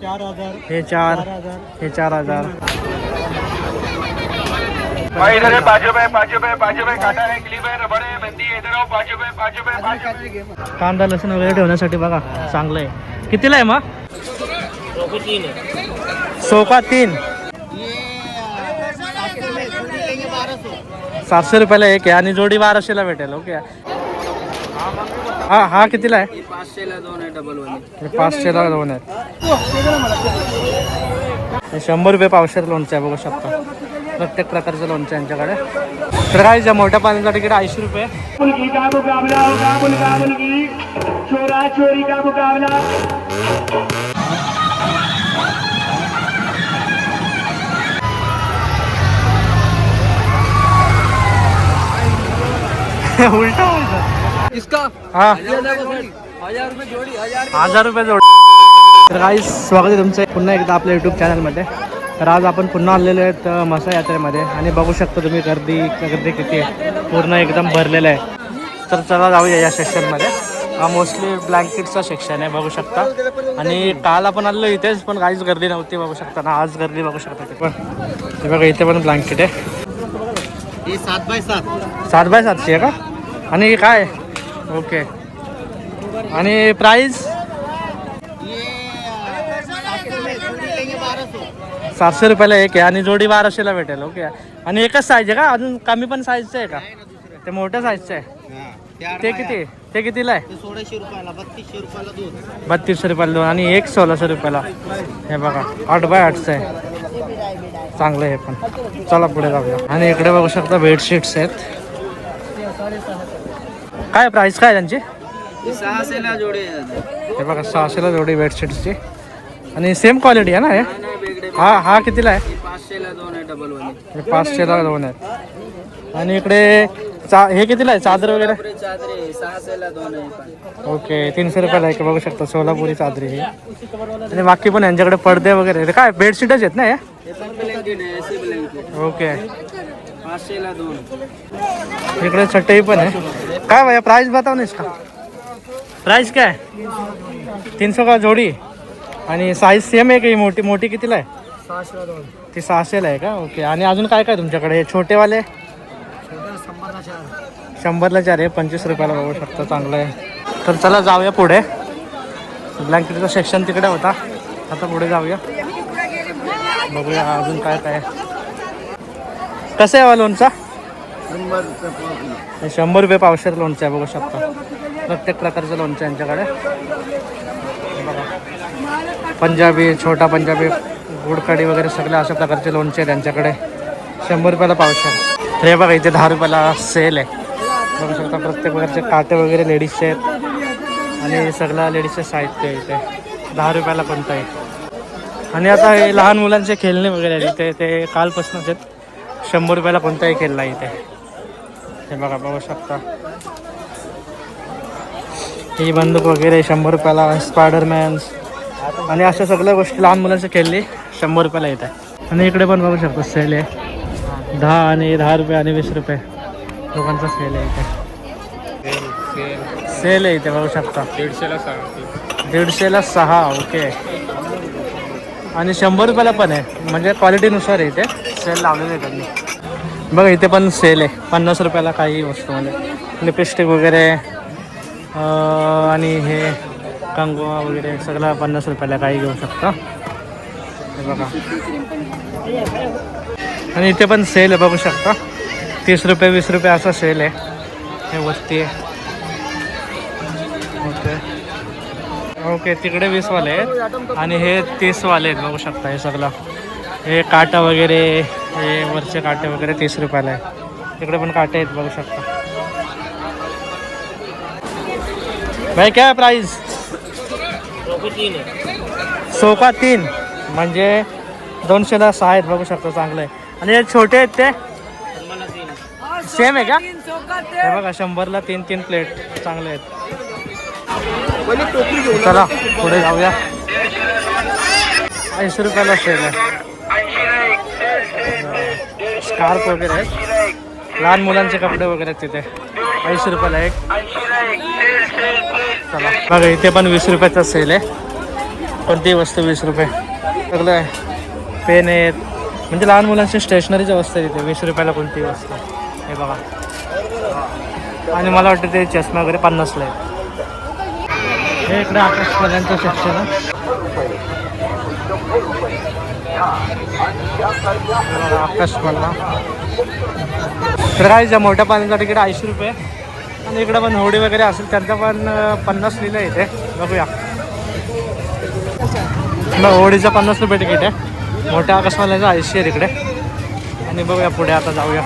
4000, हे 4, हे 4000. इधर है 5 रुपए 5 रुपए 5 रुपए काटा है क्लिप है रबड़ है मेहंदी है, इधर आओ 5 रुपए 5 रुपए 5 रुपए. कांदा लसूण वगैरे ठेवण्यासाठी बघा चांगलं आहे. कितीला आहे मग? सोफा 3 700 रुपयाला एक आहे आणि जोडी 1200ला भेटेल. ओके. हा कितीला आहे? 500ला 2 आहे डबल वाले. 500ला 2 आहेत. 100 रुपये पावशेर लोणचं आहे बघू शकता. प्रत्येक प्रकारचं लोणचं यांच्याकडे. तर काय ज्या मोठ्या पाण्याचा तिकीट 80 रुपये. मुलगी का मुकाबला होगा मुलगा मुलगी चोरा चोरी का मुकाबला. उलटा उलटा इसका हा 1000 रुपये जोड़ी. 1000 रुपये जोड. तर काही स्वागत आहे तुमचं पुन्हा एकदा आपल्या यूट्यूब चॅनलमध्ये. तर आज आपण पुन्हा आलेलो आहेत म्हसा यात्रेमध्ये आणि बघू शकता तुम्ही गर्दी किती आहे. पूर्ण एकदम भरलेलं आहे. तर चला जाऊया या सेक्शनमध्ये. हा मोस्टली ब्लँकेटचा सेक्शन आहे बघू शकता. आणि काल आपण आलेलो इथेच पण काहीच गर्दी नव्हती बघू शकता ना. आज गर्दी बघू शकता ते पण. हे बघा इथे पण ब्लँकेट आहे. 7x7. 7x7 आहे का? आणि काय? ओके. आणि प्राईस 700 रुपयाला एक आहे आणि जोडी 1200ला भेटेल. ओके. आणि एकच साईज आहे का? अजून कमी पण साईजचं आहे का? ते मोठ्या साईजचं आहे. ते किती? ते कितीला आहे? 1600 रुपयाला. 3200 रुपयाला 2. 3200 रुपयाला 2 आणि एक 1600 रुपयाला. हे बघा 8x8चं आहे. चांगलं आहे पण. चला पुढे जाऊया. आणि इकडे बघू शकता बेडशीट्स आहेत. काय प्राईस काय त्यांची? 600ला जोडी आहे. हे बघा 600ला जोडी बेडशीट्सची. आणि सेम क्वालिटी आहे ना हे? हा कितीला आहे? 500ला 2 आहे डबल वाले. 500ला 2 आहेत. आणि इकडे हे कितीला आहे चादर वगैरे? चादरी 600ला 2 आहे. ओके 300 रुपयाला आहे बघू शकता. सोलापुरी चादरी ही. आणि बाकी पण यांच्याकडे पडदे वगैरे काय बेडशीटच आहेत ना हे? ब्लँकेट आहे. AC blanket. ओके. 500ला 2. इकडे चटई पण आहे. काय भैया प्राइस बताओ ना इसका. प्राइस काय? 300 का जोडी. आणि साईज सेम आहे की मोठी मोठी कितीला आहे? 600ला 2. ती 600ला आहे का? ओके. आणि अजून काय काय तुमच्याकडे? हे छोटेवाले 100ला 4 आहे. 25 रुपयाला बघू शकता. चांगलं आहे. तर चला जाऊया पुढे. ब्लँकेटचा सेक्शन तिकडे होता. आता पुढे जाऊया बघूया अजून काय काय. कसं आहे लोणचा? 100 रुपये पावशेर लोणचं आहे बघू शकता. प्रत्येक प्रकारचं लोणचं यांच्याकडे. पंजाबी छोटा पंजाबी गुडकडी वगैरे सगळ्या अशा प्रकारचे लोणचे आहेत त्यांच्याकडे. 100 रुपयाला पावशेर. हे बघा इथे 10 रुपयाला सेल आहे बघू शकता. प्रत्येक प्रकारचे काटे वगैरे लेडीजचे आहेत आणि सगळं लेडीजचे साहित्य आहे इथे. 10 रुपयाला कोणतं आहे. आणि आता हे लहान मुलांचे खेळणे वगैरे आहेत इथे. ते कालपासूनच आहेत. 100 रुपयाला कोणताही खेळला इथे. हे बघा बघू शकता. ही बंदूक वगैरे 100 रुपयाला. स्पायडरमॅन्स आणि अशा सगळ्या गोष्टी लहान मुलांचे खेळले 100 रुपयाला येत आहे. आणि इकडे पण बघू शकतो सेल आहे. 10 आणि 10 रुपये आणि 20 रुपये दोघांचा सेल आहे इथे. सेल आहे इथे बघू शकता. 150ला 6. ओके. आणि 100 रुपयाला पण आहे. म्हणजे क्वालिटीनुसार आहे इथे सेल लावलेले आहे त्यांनी. बघा इथे पण सेल आहे 50 रुपयाला काही वस्तू. म्हणजे लिपस्टिक वगैरे आणि हे कंगवा वगैरे सगळं 50 रुपयाला काही घेऊ शकता. हे बघा. आणि इथे पण सेल आहे बघू शकता. 30 रुपये 20 रुपये असा सेल आहे. हे वस्ती आहे. ओके. ओके तिकडे 20 वाले आहेत आणि हे 30 वाले आहेत बघू शकता. हे सगळं हे काटा वगैरे हे वरचे काटे वगैरे 30 रुपयाला आहे. तिकडे पण काटे आहेत बघू शकता. भाई क्या है प्राइस? सोफा 3 म्हणजे 200ला 6 आहेत बघू शकता. चांगलं आहे. आणि हे छोटे आहेत ते सेम आहे का? हे बघा 100ला 3 प्लेट चांगले आहेत. चला पुढे जाऊया. 80 रुपयाला सेल आहे. स्कार्फ वगैरे आहेत. लहान मुलांचे कपडे वगैरे आहेत तिथे. 80 रुपयाला एक. चला बघा इथे पण 20 रुपयाचा सेल आहे. कोणतीही वस्तू 20 रुपये. सगळं आहे. पेन आहेत, म्हणजे लहान मुलांची स्टेशनरीच्या वस्तू आहे तिथे 20 रुपयाला कोणतीही वस्तू. हे बघा. आणि मला वाटतं ते चष्मा वगैरे 50ला आहे. हे इकडे आकाशवाल्यांचं सेक्शन आहे. आकाशवाला तर काय ज्या मोठ्या पाण्याचं तिकीट 80 रुपये. आणि इकडं पण होडी वगैरे असेल त्यांचं पण 50 लिहिलं आहे इथे. बघूया. होडीचं 50 रुपये तिकीट आहे. मोठ्या आकाशवाल्याचं 80 आहे तिकडे. आणि बघूया पुढे आता जाऊया.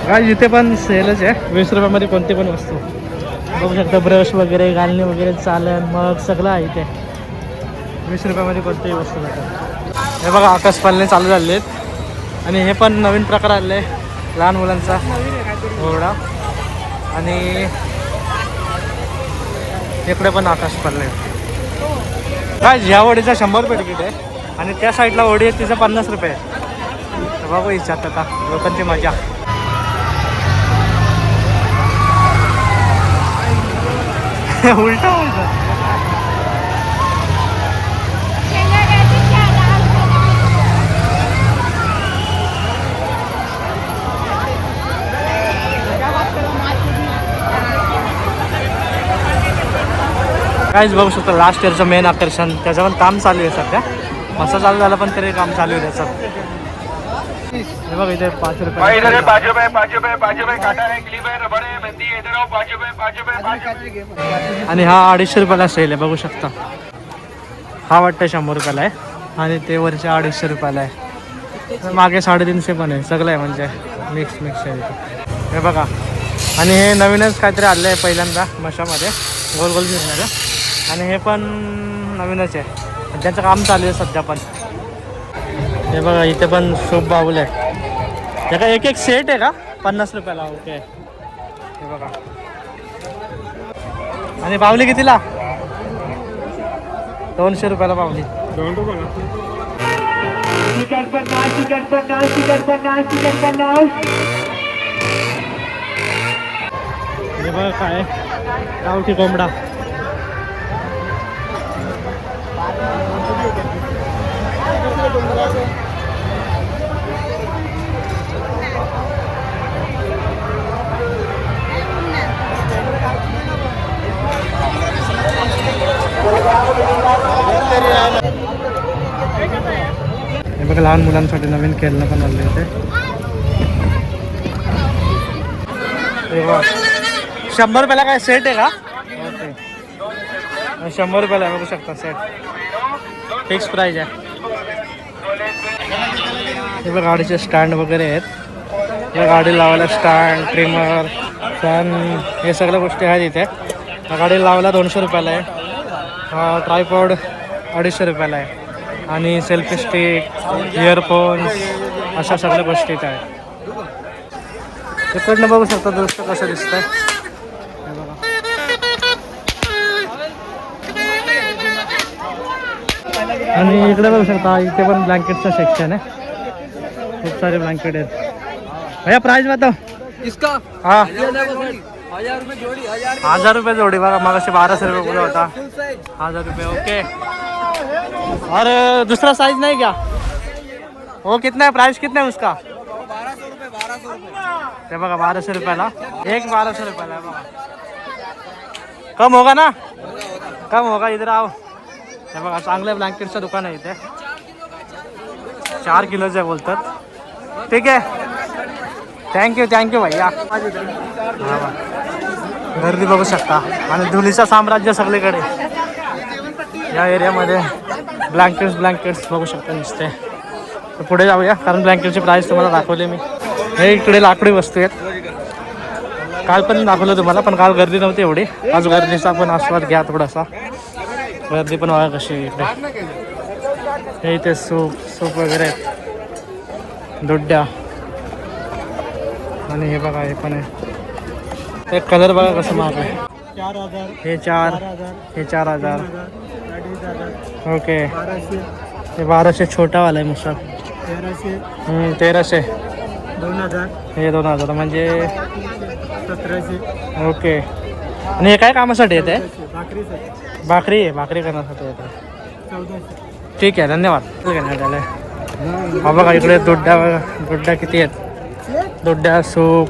काय इथे पण सेलच आहे 20 रुपयामध्ये कोणती पण वस्तू बघू शकता. ब्रश वगैरे, गालणी वगैरे, चालन मग सगळं आहे इथे 20 रुपयामध्ये कोणतीही वस्तू भेटतात. हे बघा आकाशपालने चालू झाले आहेत. आणि हे पण नवीन प्रकार आले आहे लहान मुलांचा होडा. आणि इकडे पण आकाशपालने काय ह्या होडीचा 100 रुपये तिकीट आहे. आणि त्या साईडला होडी आहे तिचं 50 रुपये आहे. बाबा इच्छात आता लोकांची मजा. उलटा उलटा काहीच बघू शकतो. लास्ट इयरचं मेन आकर्षण त्याचं पण काम चालू आहे सध्या. मस्त चालू झालं पण तरी काम चालू आहे त्याचं. हे बघ इथे 5 रुपये. आणि हा 250 रुपयाला सेल आहे बघू शकता. हा वाटतं 100 रुपयाला आहे. आणि ते वरचे 250 रुपयाला आहे. मागे 350 पण आहे. सगळं आहे म्हणजे मिक्स आहे इथे. हे बघा. आणि हे नवीनच काहीतरी आलं आहे पहिल्यांदा मशामध्ये गोल गोल फिरणारं. आणि हे पण नवीनच आहे. त्याचं काम चालू आहे सध्या पण. हे बघा इथे पण सूप बाउल आहे. त्याचा एक सेट आहे का 50 रुपयाला. ओके. हे बघा. आणि बावली कितीला? 200 रुपयाला बावली. हे बघा काय गावठी कोंबडा. हे बघा लहान मुलांसाठी नवीन खेळणं पण आले होते. 100 रुपयाला काय सेट आहे का? ओके. 100 रुपयाला बघू शकता सेट. फिक्स प्राईज आहे. हे बघा गाडीचे स्टँड वगैरे आहेत. या गाडी लावायला स्टँड, ट्रिमर, फॅन हे सगळ्या गोष्टी आहेत इथे. या गाडी लावायला 200 रुपयाला आहे. हा ट्रायपॉड 250 रुपयाला आहे. आणि सेल्फी स्टिक, इयरफोन्स अशा सगळ्या गोष्टी इथे आहेत. तिकडनं बघू शकता दृश्य कसं दिसतंय. आणि इकडे बघू शकता इथे पण ब्लँकेटचं सेक्शन आहे. खूप सारे ब्लँकेट आहेत. भैया प्राइस बताओ इसका. हाँ 1000 रुपये जोड़ी. 1000 रुपये जोड़ी. बघा मग 1200 रुपये बोला होता. 1000 रुपये. ओके. और दूसरा साइज नहीं क्या? वो कितना है? प्राइस कितना है उसका? 1200 रुपये. 1200 रुपये. ते बघा 1200 रुपयाला एक. 1200 रुपयाला आहे बघा. कम होगा ना? कम होगा. इधर आओ. हे बघा चांगल्या ब्लँकेटचं दुकान आहे इथे. 4 किलोचे बोलतात. ठीक आहे. थँक्यू भैया. गर्दी बघू शकता. आणि धुलीचं साम्राज्य सगळीकडे या एरियामध्ये. ब्लँकेट्स बघू शकता नुसते. तर पुढे जाऊया कारण ब्लँकेटची प्राईस तुम्हाला दाखवली मी. हे इकडे लाकडी वस्तू आहेत. काल पण दाखवलं तुम्हाला पण काल गर्दी नव्हती एवढी. आज गर्दीचा पण आस्वाद घ्या थोडासा. गर्दी पण बघा कशी इकडे. हे इथे सूप वगैरे आहेत. दुड्ड्या. आणि हे बघा हे पण आहे. ते कलर बघा कसं महाग आहे. 4000. हे 4000. ओके. हे 1200 छोटावाला आहे मुसा. 1300. 2000. हे 2000 म्हणजे 1700. ओके. आणि हे काय कामासाठी येते? भाकरी करण्यासाठी येते. ठीक आहे, धन्यवाद. हा बघा इकडे दोड्डा किती आहेत, दोड्डा सूप.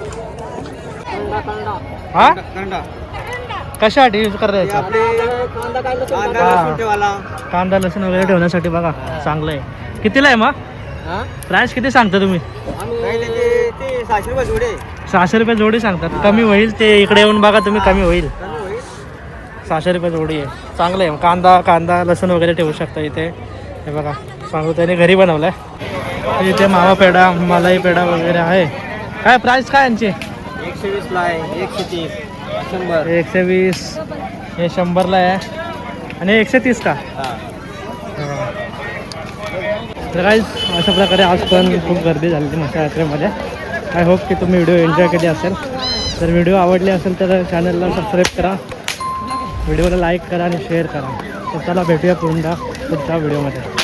हा कशासाठी यूज करायचं? कांदा लसूण वगैरे ठेवण्यासाठी बघा, चांगलं आहे. कितीला आहे मग? प्राइस किती सांगता तुम्ही? 600 रुपये जोडी सांगतात. कमी होईल ते इकडे येऊन बघा तुम्ही, कमी होईल. 600 रुपये जोडी आहे, चांगलं आहे. कांदा लसूण वगैरे ठेवू शकता इथे. हे बघा सांगू, त्याने घरी बनवलं आहे. इथे मावा पेढा, मलाई पेढा वगैरे आहे. काय प्राइस काय यांची? 120 ला आहे, 130, 100. 120, हे 100ला आहे आणि 130 का? तर काय अशा प्रकारे आज पण खूप गर्दी झाली मशा यात्रेमध्ये. आय होप की तुम्ही व्हिडिओ एन्जॉय केली असेल. तर व्हिडिओ आवडले असेल तर चॅनलला सबस्क्राईब करा, व्हिडिओला लाईक करा आणि शेअर करा. तर चला भेटूया पुढच्या व्हिडिओमध्ये.